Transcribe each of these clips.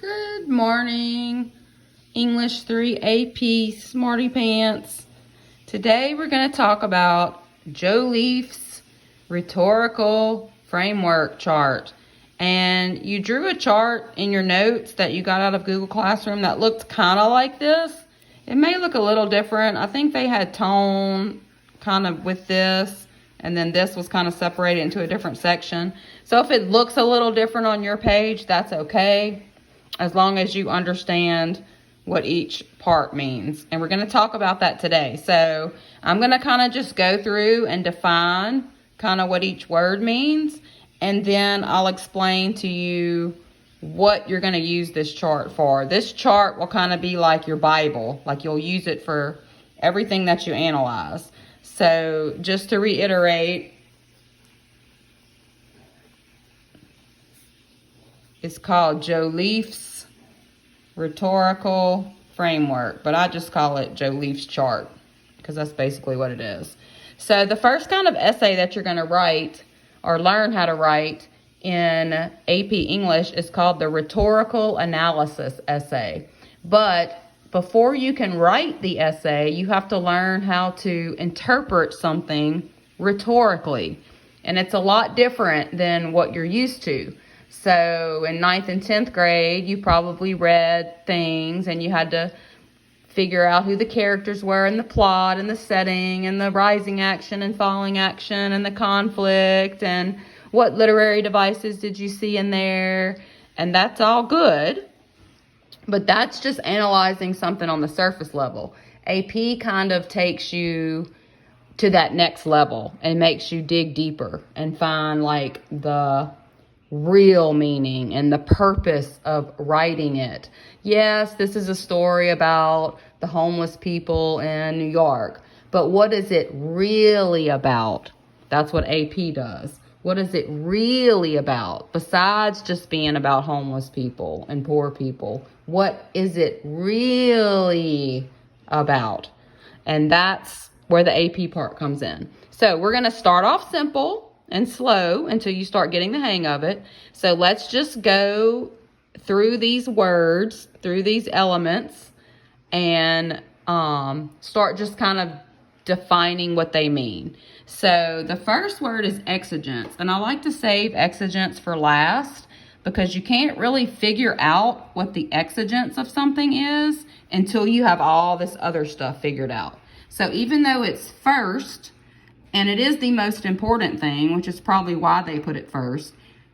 Good morning, English 3 AP Smarty Pants. Today we're going to talk about Joliffe's rhetorical framework chart. And you drew a chart in your notes that you got out of Google Classroom that looked kind of like this. It may look a little different. I think they had tone kind of with this, and then this was kind of separated into a different section. So if it looks a little different on your page, that's okay, as long as you understand what each part means. And we're going to talk about that today. So I'm going to kind of just go through and define kind of what each word means. And then I'll explain to you what you're going to use this chart for. This chart will kind of be like your Bible. Like you'll use it for everything that you analyze. So just to reiterate, it's called Joliffe's rhetorical framework, but I just call it Joliffe's chart because that's basically what it is. So the first kind of essay that you're going to write or learn how to write in AP English is called the rhetorical analysis essay. But before you can write the essay, you have to learn how to interpret something rhetorically. And it's a lot different than what you're used to. So in 9th and 10th grade, you probably read things and you had to figure out who the characters were and the plot and the setting and the rising action and falling action and the conflict and what literary devices did you see in there. And that's all good, but that's just analyzing something on the surface level. AP kind of takes you to that next level and makes you dig deeper and find like the real meaning and the purpose of writing it. Yes, this is a story about the homeless people in New York, but what is it really about? That's what AP does. What is it really about? Besides just being about homeless people and poor people, what is it really about? And that's where the AP part comes in. So we're going to start off simple and slow until you start getting the hang of it. So let's just go through these words, through these elements, and start just kind of defining what they mean. So the first word is exigence, and I like to save exigence for last because you can't really figure out what the exigence of something is until you have all this other stuff figured out. So even though it's first, and it is the most important thing, which is probably why they put it first,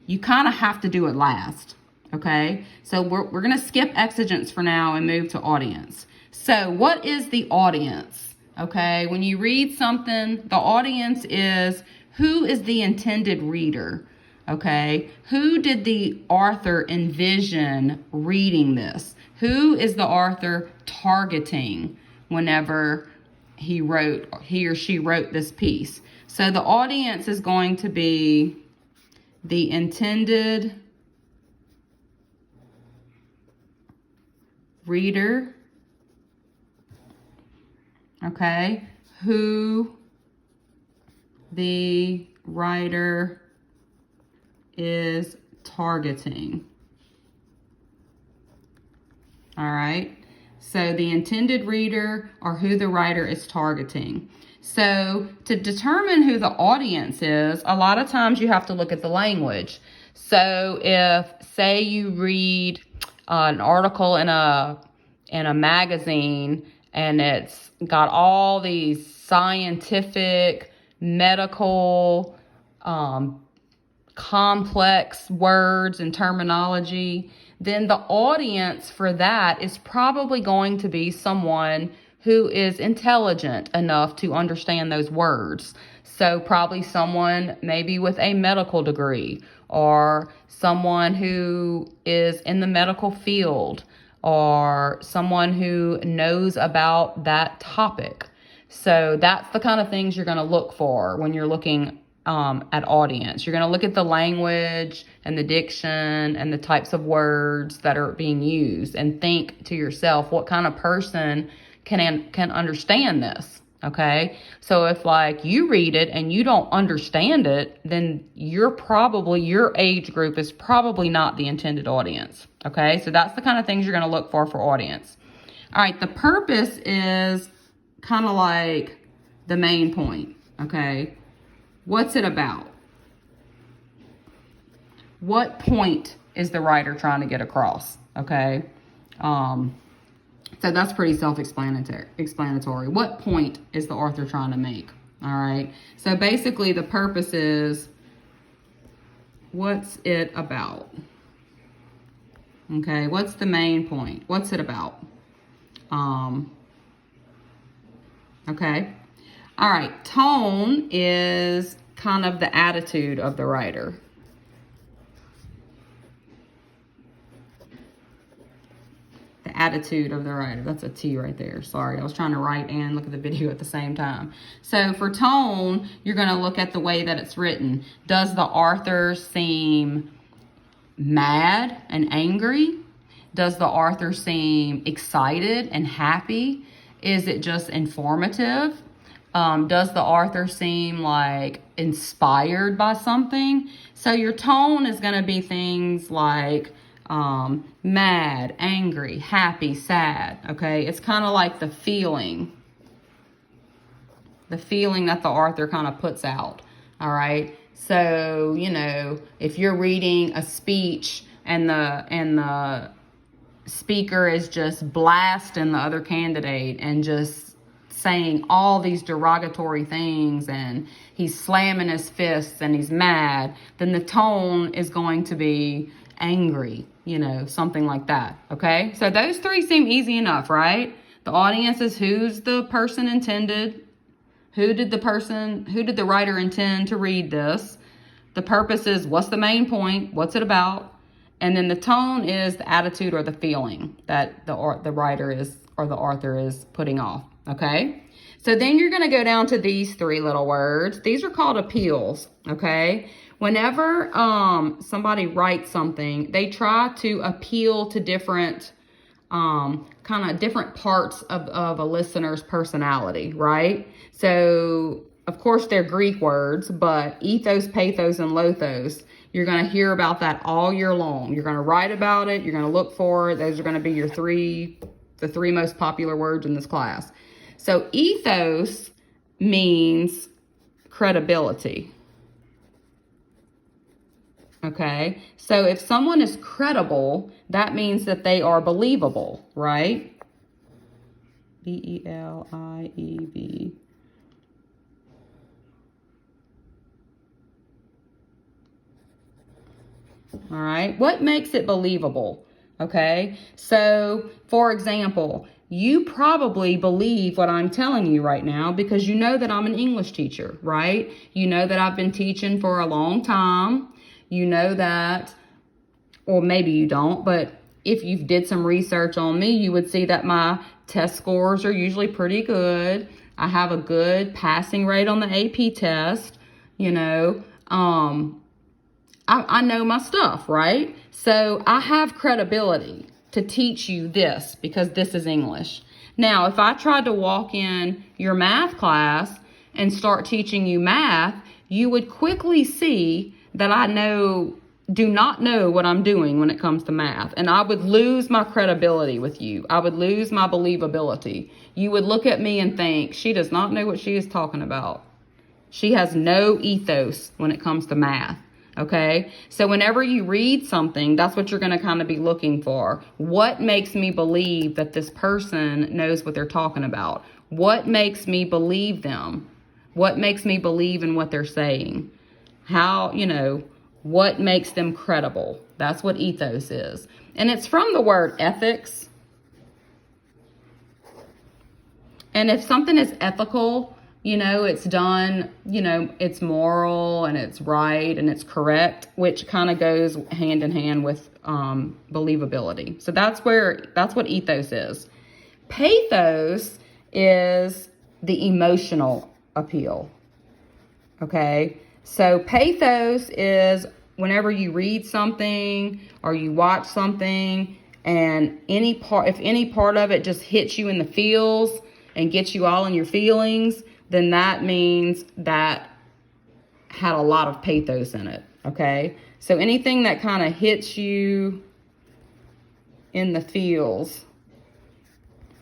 you kind of have to do it last, okay? So we're going to skip exigence for now and move to audience. So what is the audience, okay? When you read something, the audience is who is the intended reader, okay? Who did the author envision reading this? Who is the author targeting whenever he or she wrote this piece? So the audience is going to be the intended reader, okay, who the writer is targeting. All right. So the intended reader or who the writer is targeting. So to determine who the audience is, a lot of times you have to look at the language. So if, say, you read an article in a magazine and it's got all these scientific, medical, complex words and terminology, then the audience for that is probably going to be someone who is intelligent enough to understand those words. So probably someone maybe with a medical degree or someone who is in the medical field or someone who knows about that topic. So that's the kind of things you're going to look for when you're looking at audience. You're going to look at the language and the diction and the types of words that are being used and think to yourself, what kind of person can understand this? Okay, so if like you read it and you don't understand it, then your age group is probably not the intended audience. Okay, so that's the kind of things you're going to look for audience. All right, the purpose is kind of like the main point. Okay, what's it about? What point is the writer trying to get across? Okay, so that's pretty self-explanatory. What point is the author trying to make? All right. So basically the purpose is, what's it about? Okay. What's the main point? What's it about? Okay. All right. Tone is kind of the attitude of the writer. Attitude of the writer. That's a T right there. Sorry, I was trying to write and look at the video at the same time. So for tone, you're going to look at the way that it's written. Does the author seem mad and angry? Does the author seem excited and happy? Is it just informative? Does the author seem like inspired by something? So your tone is going to be things like mad, angry, happy, sad. Okay, it's kind of like the feeling that the author kind of puts out. All right, so you know, if you're reading a speech and the speaker is just blasting the other candidate and just saying all these derogatory things and he's slamming his fists and he's mad, then the tone is going to be angry, you know, something like that. Okay, so those three seem easy enough, right? The audience is who's the person intended, who did the writer intend to read this. The purpose is what's the main point, what's it about, and then the tone is the attitude or the feeling that the writer is or the author is putting off. Okay, so then you're going to go down to these three little words. These are called appeals. Okay, whenever somebody writes something, they try to appeal to different different parts of a listener's personality, right? So of course they're Greek words, but ethos, pathos, and lothos, you're going to hear about that all year long. You're going to write about it. You're going to look for it. Those are going to be the three most popular words in this class. So ethos means credibility. Okay, so if someone is credible, that means that they are believable, right? B-E-L-I-E-V. All right, what makes it believable? Okay, so for example, you probably believe what I'm telling you right now because you know that I'm an English teacher, right? You know that I've been teaching for a long time. You know that, or maybe you don't, but if you did some research on me, you would see that my test scores are usually pretty good. I have a good passing rate on the AP test. You know, I know my stuff, right? So I have credibility to teach you this because this is English. Now, if I tried to walk in your math class and start teaching you math, you would quickly see that I do not know what I'm doing when it comes to math. And I would lose my credibility with you. I would lose my believability. You would look at me and think, she does not know what she is talking about. She has no ethos when it comes to math. Okay, so whenever you read something, that's what you're going to kind of be looking for. What makes me believe that this person knows what they're talking about? What makes me believe them? What makes me believe in what they're saying? How, you know, what makes them credible? That's what ethos is. And it's from the word ethics. And if something is ethical, you know, it's done, you know, it's moral and it's right and it's correct, which kind of goes hand in hand with believability. So that's what ethos is. Pathos is the emotional appeal. Okay. So pathos is whenever you read something or you watch something and if any part of it just hits you in the feels, and gets you all in your feelings, then that means that had a lot of pathos in it, okay? So anything that kind of hits you in the feels,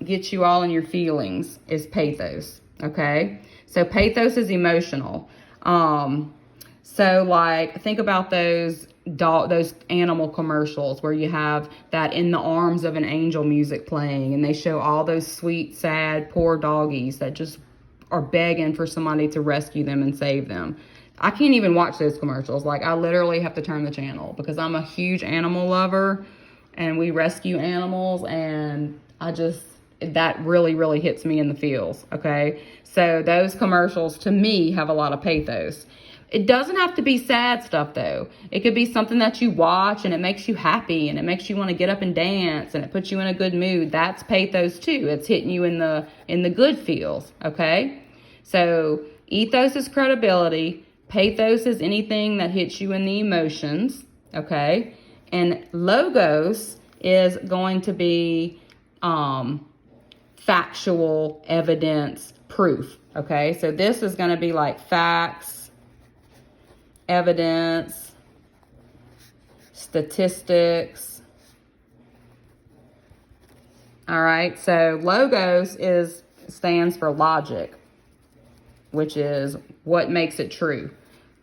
gets you all in your feelings, is pathos, okay? So pathos is emotional. So like, think about those animal commercials where you have that in the arms of an angel music playing, and they show all those sweet, sad, poor doggies that just are begging for somebody to rescue them and save them. I can't even watch those commercials. Like, I literally have to turn the channel because I'm a huge animal lover and we rescue animals, and that really, really hits me in the feels, okay? So those commercials, to me, have a lot of pathos. It doesn't have to be sad stuff, though. It could be something that you watch and it makes you happy and it makes you want to get up and dance and it puts you in a good mood. That's pathos, too. It's hitting you in the good feels, okay? So ethos is credibility. Pathos is anything that hits you in the emotions, okay? And logos is going to be factual evidence, proof, okay? So this is going to be like facts, evidence, statistics. All right, so logos stands for logic, which is what makes it true.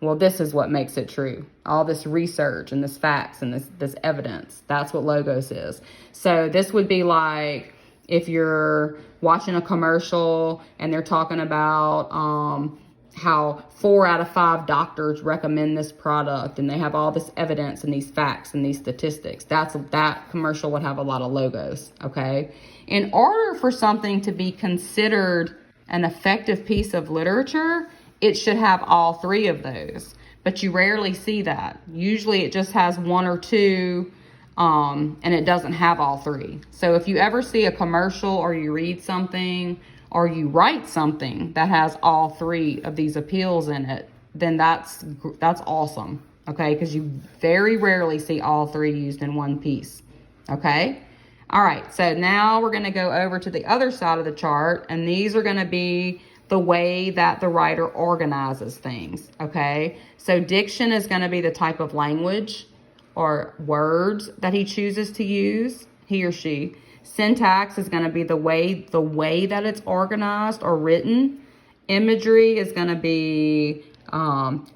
Well, this is what makes it true. All this research and this facts and this evidence, that's what logos is. So this would be like if you're watching a commercial and they're talking about how 4 out of 5 doctors recommend this product, and they have all this evidence and these facts and these statistics. That commercial would have a lot of logos, okay? In order for something to be considered an effective piece of literature, it should have all 3 of those, but you rarely see that. Usually it just has 1 or 2, and it doesn't have all 3. So if you ever see a commercial or you read something or you write something that has all 3 of these appeals in it, then that's awesome, okay? Because you very rarely see all 3 used in one piece, okay? All right, so now we're going to go over to the other side of the chart, and these are going to be the way that the writer organizes things, okay? So diction is going to be the type of language or words that he chooses to use, he or she. Syntax is going to be the way that it's organized or written. Imagery is going to be,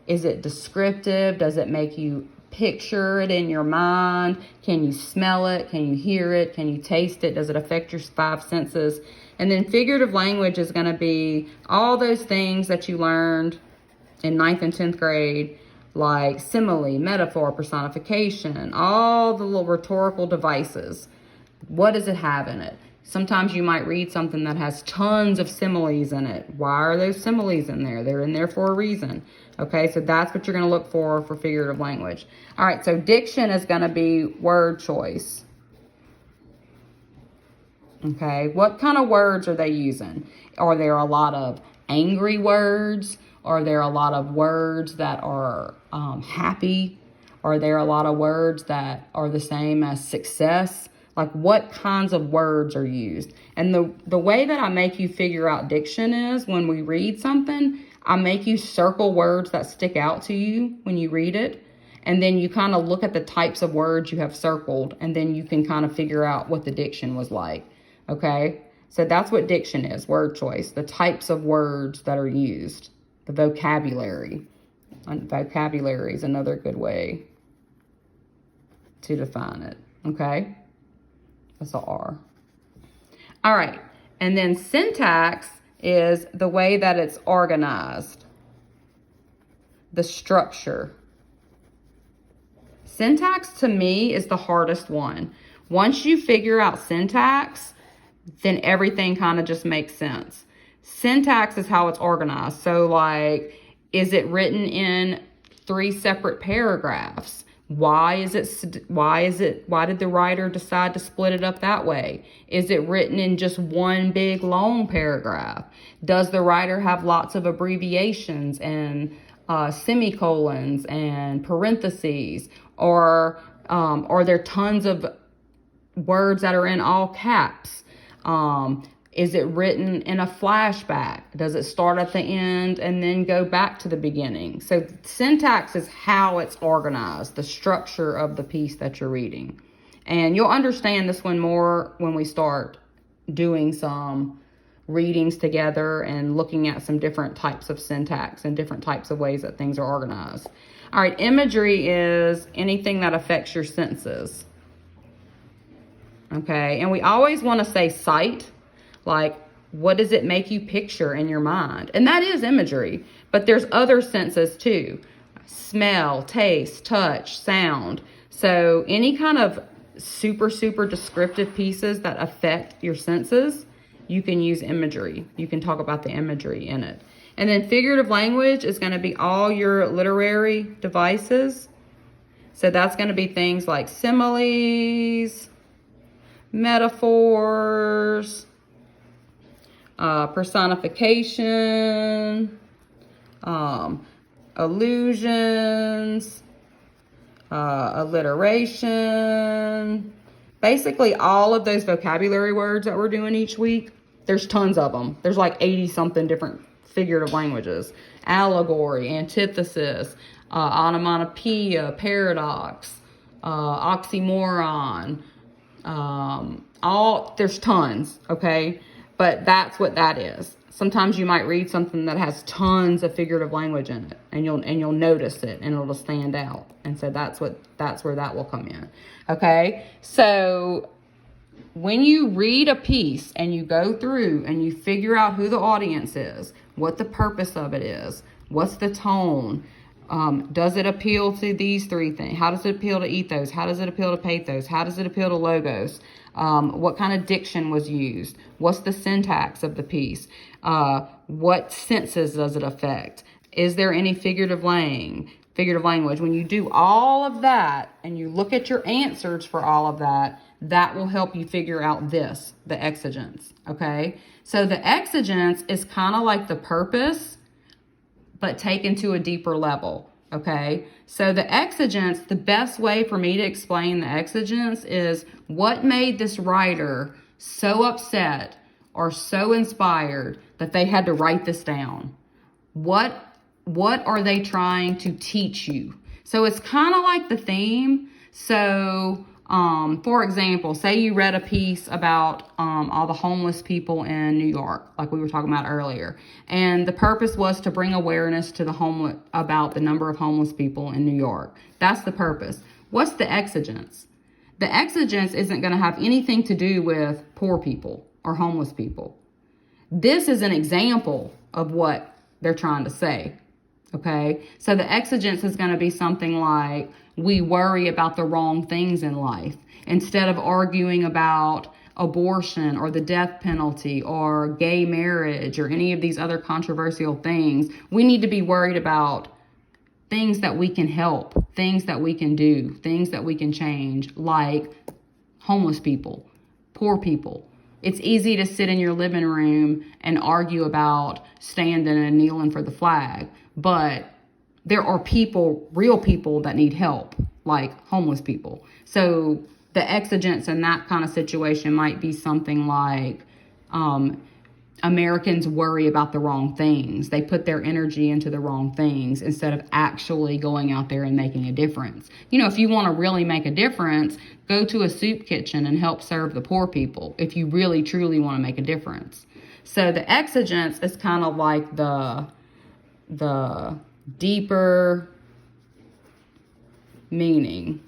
is it descriptive? Does it make you picture it in your mind? Can you smell it? Can you hear it? Can you taste it? Does it affect your 5 senses? And then figurative language is going to be all those things that you learned in 9th and 10th grade, like simile, metaphor, personification, all the little rhetorical devices. What does it have in it? Sometimes you might read something that has tons of similes in it. Why are those similes in there? They're in there for a reason. Okay, so that's what you're going to look for figurative language. All right, so diction is going to be word choice. Okay, what kind of words are they using? Are there a lot of angry words? Are there a lot of words that are happy? Are there a lot of words that are the same as success? Like, what kinds of words are used? And the way that I make you figure out diction is when we read something, I make you circle words that stick out to you when you read it. And then you kind of look at the types of words you have circled, and then you can kind of figure out what the diction was like. Okay, so that's what diction is, word choice, the types of words that are used, the vocabulary. And vocabulary is another good way to define it, okay? That's an R. All right, and then syntax is the way that it's organized, the structure. Syntax, to me, is the hardest one. Once you figure out syntax, then everything kind of just makes sense. Syntax is how it's organized. So like, is it written in 3 separate paragraphs? Why did the writer decide to split it up that way? Is it written in just one big long paragraph? Does the writer have lots of abbreviations and semicolons and parentheses? Or are there tons of words that are in all caps? Is it written in a flashback? Does it start at the end and then go back to the beginning? So syntax is how it's organized, the structure of the piece that you're reading. And you'll understand this one more when we start doing some readings together and looking at some different types of syntax and different types of ways that things are organized. All right, imagery is anything that affects your senses. Okay, and we always want to say sight, like what does it make you picture in your mind? And that is imagery, but there's other senses too. Smell, taste, touch, sound. So any kind of super descriptive pieces that affect your senses, you can use imagery. You can talk about the imagery in it. And then figurative language is going to be all your literary devices. So that's going to be things like similes, metaphors, personification, allusions, alliteration. Basically, all of those vocabulary words that we're doing each week, there's tons of them. There's like 80-something different figurative languages. Allegory, antithesis, onomatopoeia, paradox, oxymoron. There's tons, okay? But that's what that is. Sometimes you might read something that has tons of figurative language in it, and you'll notice it, and it'll stand out. And so that's where that will come in. Okay? So when you read a piece and you go through and you figure out who the audience is, what the purpose of it is, what's the tone, does it appeal to these three things? How does it appeal to ethos? How does it appeal to pathos? How does it appeal to logos? What kind of diction was used? What's the syntax of the piece? What senses does it affect? Is there any figurative language? When you do all of that and you look at your answers for all of that, that will help you figure out the exigence, okay? So the exigence is kind of like the purpose, but taken to a deeper level, okay? So the exigence, the best way for me to explain the exigence is what made this writer so upset or so inspired that they had to write this down. What are they trying to teach you? So it's kind of like the theme. So, for example, say you read a piece about all the homeless people in New York, like we were talking about earlier, and the purpose was to bring awareness to about the number of homeless people in New York. That's the purpose. What's the exigence? The exigence isn't going to have anything to do with poor people or homeless people. This is an example of what they're trying to say. Okay, so the exigence is going to be something like, we worry about the wrong things in life. Instead of arguing about abortion or the death penalty or gay marriage or any of these other controversial things, we need to be worried about things that we can help, things that we can do, things that we can change, like homeless people, poor people. It's easy to sit in your living room and argue about standing and kneeling for the flag, but there are people, real people that need help, like homeless people. So the exigence in that kind of situation might be something like Americans worry about the wrong things. They put their energy into the wrong things instead of actually going out there and making a difference. You know, if you want to really make a difference, go to a soup kitchen and help serve the poor people if you really, truly want to make a difference. So the exigence is kind of like the deeper meaning